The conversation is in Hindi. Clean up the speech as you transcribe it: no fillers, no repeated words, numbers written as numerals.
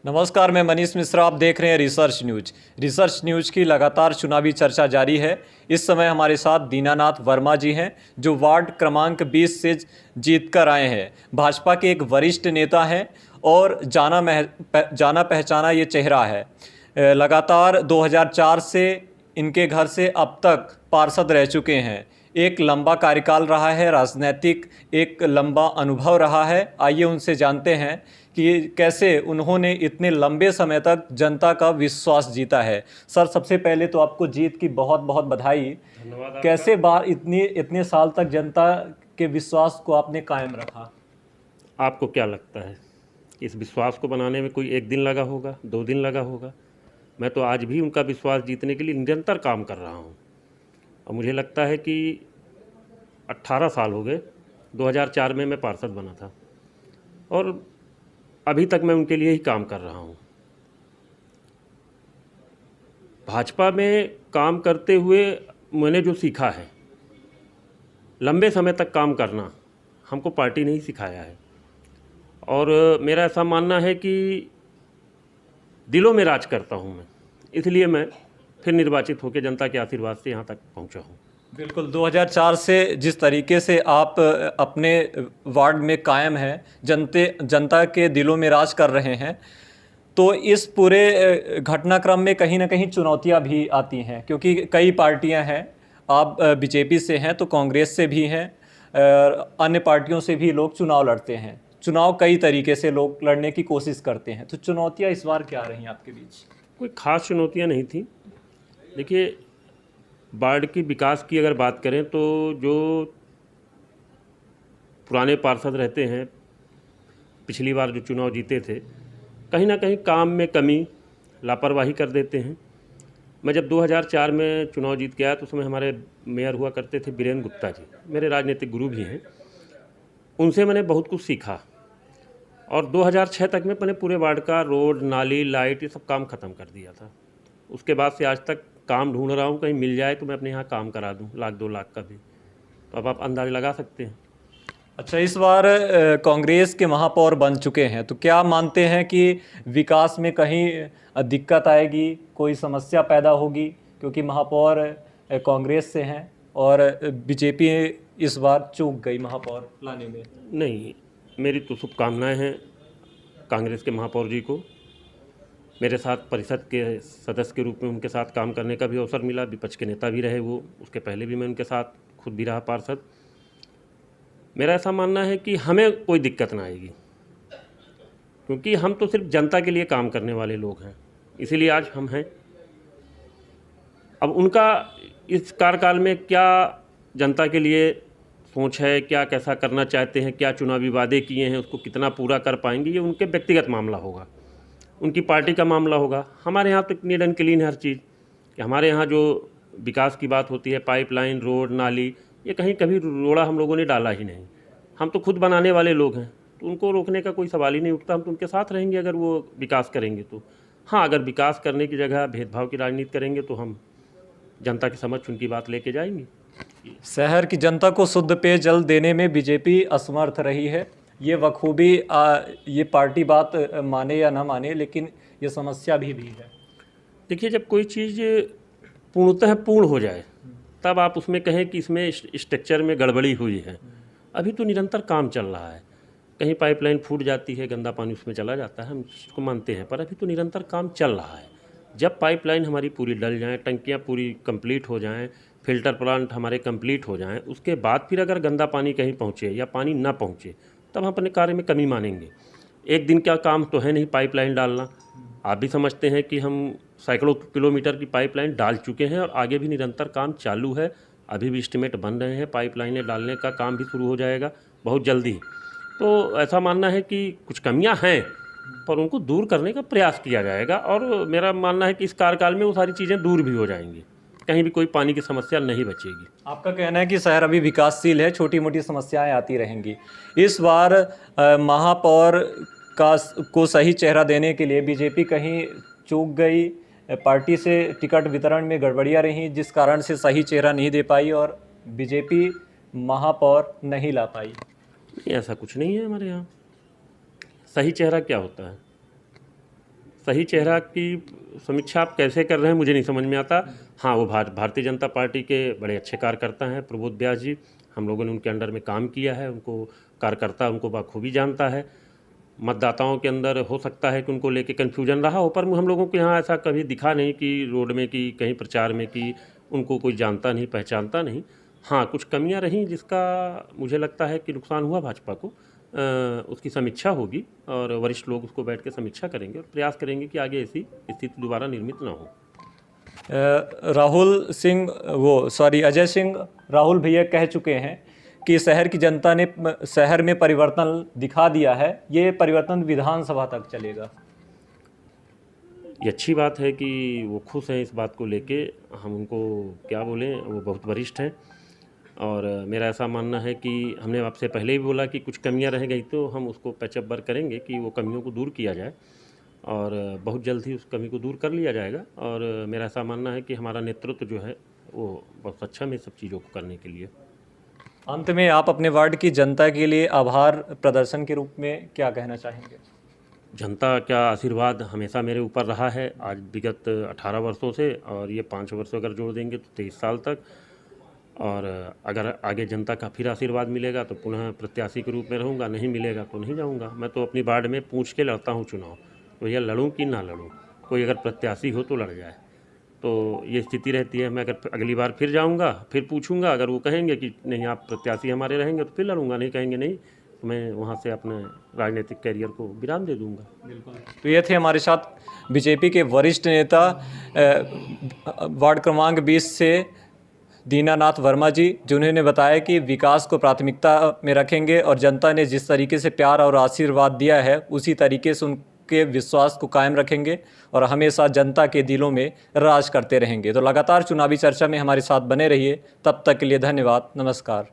नमस्कार, मैं मनीष मिश्रा। आप देख रहे हैं रिसर्च न्यूज की लगातार चुनावी चर्चा जारी है। इस समय हमारे साथ दीनानाथ वर्मा जी हैं, जो वार्ड क्रमांक 20 से जीत कर आए हैं। भाजपा के एक वरिष्ठ नेता हैं और जाना पहचाना ये चेहरा है। लगातार 2004 से इनके घर से अब तक पार्षद रह चुके हैं। एक लंबा कार्यकाल रहा है, राजनीतिक एक लंबा अनुभव रहा है। आइए उनसे जानते हैं कि कैसे उन्होंने इतने लंबे समय तक जनता का विश्वास जीता है। सर, सबसे पहले तो आपको जीत की बहुत बहुत बधाई। धन्यवाद। कैसे बार इतने साल तक जनता के विश्वास को आपने कायम रखा? आपको क्या लगता है इस विश्वास को बनाने में कोई एक दिन लगा होगा, 2 दिन लगा होगा? मैं तो आज भी उनका विश्वास जीतने के लिए निरंतर काम कर रहा हूँ और मुझे लगता है कि 18 साल हो गए। 2004 में मैं पार्षद बना था और अभी तक मैं उनके लिए ही काम कर रहा हूँ। भाजपा में काम करते हुए मैंने जो सीखा है, लंबे समय तक काम करना हमको पार्टी ने ही सिखाया है और मेरा ऐसा मानना है कि दिलों में राज करता हूँ मैं, इसलिए मैं फिर निर्वाचित होकर जनता के आशीर्वाद से यहाँ तक पहुँचा हूँ। बिल्कुल, 2004 से जिस तरीके से आप अपने वार्ड में कायम हैं, जनता के दिलों में राज कर रहे हैं, तो इस पूरे घटनाक्रम में कहीं ना कहीं चुनौतियां भी आती हैं, क्योंकि कई पार्टियां हैं। आप बीजेपी से हैं तो कांग्रेस से भी हैं, अन्य पार्टियों से भी लोग चुनाव लड़ते हैं। चुनाव कई तरीके से लोग लड़ने की कोशिश करते हैं, तो चुनौतियां इस बार क्या रही आपके बीच? कोई ख़ास चुनौतियाँ नहीं थी। देखिए, वार्ड की विकास की अगर बात करें तो जो पुराने पार्षद रहते हैं, पिछली बार जो चुनाव जीते थे, कहीं ना कहीं काम में कमी, लापरवाही कर देते हैं। मैं जब 2004 में चुनाव जीत के आया तो उसमें हमारे मेयर हुआ करते थे बीरेन गुप्ता जी, मेरे राजनीतिक गुरु भी हैं। उनसे मैंने बहुत कुछ सीखा और 2006 तक में मैंने पूरे वार्ड का रोड, नाली, लाइट, ये सब काम ख़त्म कर दिया था। उसके बाद से आज तक काम ढूंढ रहा हूँ, कहीं मिल जाए तो मैं अपने यहाँ काम करा दूँ, 1-2 लाख का भी। तो अब आप अंदाज़ा लगा सकते हैं। अच्छा, इस बार कांग्रेस के महापौर बन चुके हैं, तो क्या मानते हैं कि विकास में कहीं दिक्कत आएगी, कोई समस्या पैदा होगी? क्योंकि महापौर कांग्रेस से हैं और बीजेपी इस बार चूक गई महापौर लाने में। नहीं, मेरी तो शुभकामनाएँ हैं कांग्रेस के महापौर जी को। मेरे साथ परिषद के सदस्य के रूप में उनके साथ काम करने का भी अवसर मिला। विपक्ष के नेता भी रहे वो, उसके पहले भी मैं उनके साथ खुद भी रहा पार्षद। मेरा ऐसा मानना है कि हमें कोई दिक्कत ना आएगी, क्योंकि हम तो सिर्फ जनता के लिए काम करने वाले लोग हैं, इसीलिए आज हम हैं। अब उनका इस कार्यकाल में क्या जनता के लिए सोच है, क्या कैसा करना चाहते हैं, क्या चुनावी वादे किए हैं, उसको कितना पूरा कर पाएंगे, ये उनके व्यक्तिगत मामला होगा, उनकी पार्टी का मामला होगा। हमारे यहाँ तो नीट एंड क्लीन है हर चीज़, कि हमारे यहाँ जो विकास की बात होती है, पाइपलाइन, रोड, नाली, ये कहीं कभी रोड़ा हम लोगों ने डाला ही नहीं। हम तो खुद बनाने वाले लोग हैं, तो उनको रोकने का कोई सवाल ही नहीं उठता। हम तो उनके साथ रहेंगे अगर वो विकास करेंगे तो। हाँ, अगर विकास करने की जगह भेदभाव की राजनीति करेंगे तो हम जनता के समक्ष उनकी बात लेके जाएंगे। शहर की जनता को शुद्ध पेयजल देने में बीजेपी असमर्थ रही है, ये बखूबी ये पार्टी बात माने या ना माने, लेकिन ये समस्या भी है। देखिए, जब कोई चीज़ पूर्णतः पूर्ण हो जाए तब आप उसमें कहें कि इसमें स्ट्रक्चर में गड़बड़ी हुई है। अभी तो निरंतर काम चल रहा है। कहीं पाइपलाइन फूट जाती है, गंदा पानी उसमें चला जाता है, हम इसको मानते हैं, पर अभी तो निरंतर काम चल रहा है। जब पाइपलाइन हमारी पूरी डल जाएँ, टंकियाँ पूरी कंप्लीट हो जाएँ, फिल्टर प्लांट हमारे कंप्लीट हो जाएँ, उसके बाद फिर अगर गंदा पानी कहीं पहुँचे या पानी ना पहुँचे, तब हम अपने कार्य में कमी मानेंगे। एक दिन का काम तो है नहीं पाइपलाइन डालना। आप भी समझते हैं कि हम सैकड़ों किलोमीटर की पाइपलाइन डाल चुके हैं और आगे भी निरंतर काम चालू है। अभी भी एस्टीमेट बन रहे हैं, पाइपलाइनें डालने का काम भी शुरू हो जाएगा बहुत जल्दी। तो ऐसा मानना है कि कुछ कमियां हैं, पर उनको दूर करने का प्रयास किया जाएगा और मेरा मानना है कि इस कार्यकाल में वो सारी चीज़ें दूर भी हो जाएंगी, कहीं भी कोई पानी की समस्या नहीं बचेगी। आपका कहना है कि शहर अभी विकासशील है, छोटी मोटी समस्याएं आती रहेंगी। इस बार महापौर को सही चेहरा देने के लिए बीजेपी कहीं चूक गई, पार्टी से टिकट वितरण में गड़बड़ियां रहीं, जिस कारण से सही चेहरा नहीं दे पाई और बीजेपी महापौर नहीं ला पाई? नहीं, ऐसा कुछ नहीं है हमारे यहाँ। सही चेहरा क्या होता है? सही चेहरा की समीक्षा आप कैसे कर रहे हैं मुझे नहीं समझ में आता। हाँ, वो भारतीय जनता पार्टी के बड़े अच्छे कार्यकर्ता हैं प्रबोध व्यास जी। हम लोगों ने उनके अंडर में काम किया है, उनको कार्यकर्ता उनको बखूबी जानता है। मतदाताओं के अंदर हो सकता है कि उनको लेके कन्फ्यूजन रहा हो, पर हम लोगों के यहाँ ऐसा कभी दिखा नहीं कि रोड में कि कहीं प्रचार में कि उनको कोई जानता नहीं पहचानता नहीं। हाँ, कुछ कमियां रहीं जिसका मुझे लगता है कि नुकसान हुआ भाजपा को। उसकी समीक्षा होगी और वरिष्ठ लोग उसको बैठ के समीक्षा करेंगे और प्रयास करेंगे कि आगे ऐसी स्थिति दोबारा निर्मित ना हो। अजय सिंह राहुल भैया कह चुके हैं कि शहर की जनता ने शहर में परिवर्तन दिखा दिया है, ये परिवर्तन विधानसभा तक चलेगा। ये अच्छी बात है कि वो खुश हैं इस बात को लेके। हम उनको क्या बोलें, वो बहुत वरिष्ठ हैं और मेरा ऐसा मानना है कि हमने आपसे पहले ही बोला कि कुछ कमियां रह गई तो हम उसको पैचअप बर करेंगे कि वो कमियों को दूर किया जाए और बहुत जल्द ही उस कमी को दूर कर लिया जाएगा। और मेरा ऐसा मानना है कि हमारा नेतृत्व जो है वो बहुत सक्षम है सब चीज़ों को करने के लिए। अंत में आप अपने वार्ड की जनता के लिए आभार प्रदर्शन के रूप में क्या कहना चाहेंगे? जनता का आशीर्वाद हमेशा मेरे ऊपर रहा है, आज विगत 18 वर्षों से, और ये 5 वर्ष अगर जोड़ देंगे तो 23 साल तक। और अगर आगे जनता का फिर आशीर्वाद मिलेगा तो पुनः प्रत्याशी के रूप में रहूँगा, नहीं मिलेगा तो नहीं जाऊँगा। मैं तो अपनी वार्ड में पूछ के लड़ता हूँ चुनाव, तो यह लड़ूँ कि ना लड़ूँ, कोई अगर प्रत्याशी हो तो लड़ जाए। तो ये स्थिति रहती है। मैं अगर अगली बार फिर जाऊँगा, फिर पूछूँगा, अगर वो कहेंगे कि नहीं आप प्रत्याशी हमारे रहेंगे तो फिर लड़ूँगा, नहीं कहेंगे नहीं तो मैं वहाँ से अपने राजनीतिक कैरियर को विराम दे दूँगा। बिल्कुल। तो ये थे हमारे साथ बीजेपी के वरिष्ठ नेता वार्ड क्रमांक 20 से दीनानाथ वर्मा जी, जिन्होंने बताया कि विकास को प्राथमिकता में रखेंगे और जनता ने जिस तरीके से प्यार और आशीर्वाद दिया है उसी तरीके से उनके विश्वास को कायम रखेंगे और हमेशा जनता के दिलों में राज करते रहेंगे। तो लगातार चुनावी चर्चा में हमारे साथ बने रहिए। तब तक के लिए धन्यवाद, नमस्कार।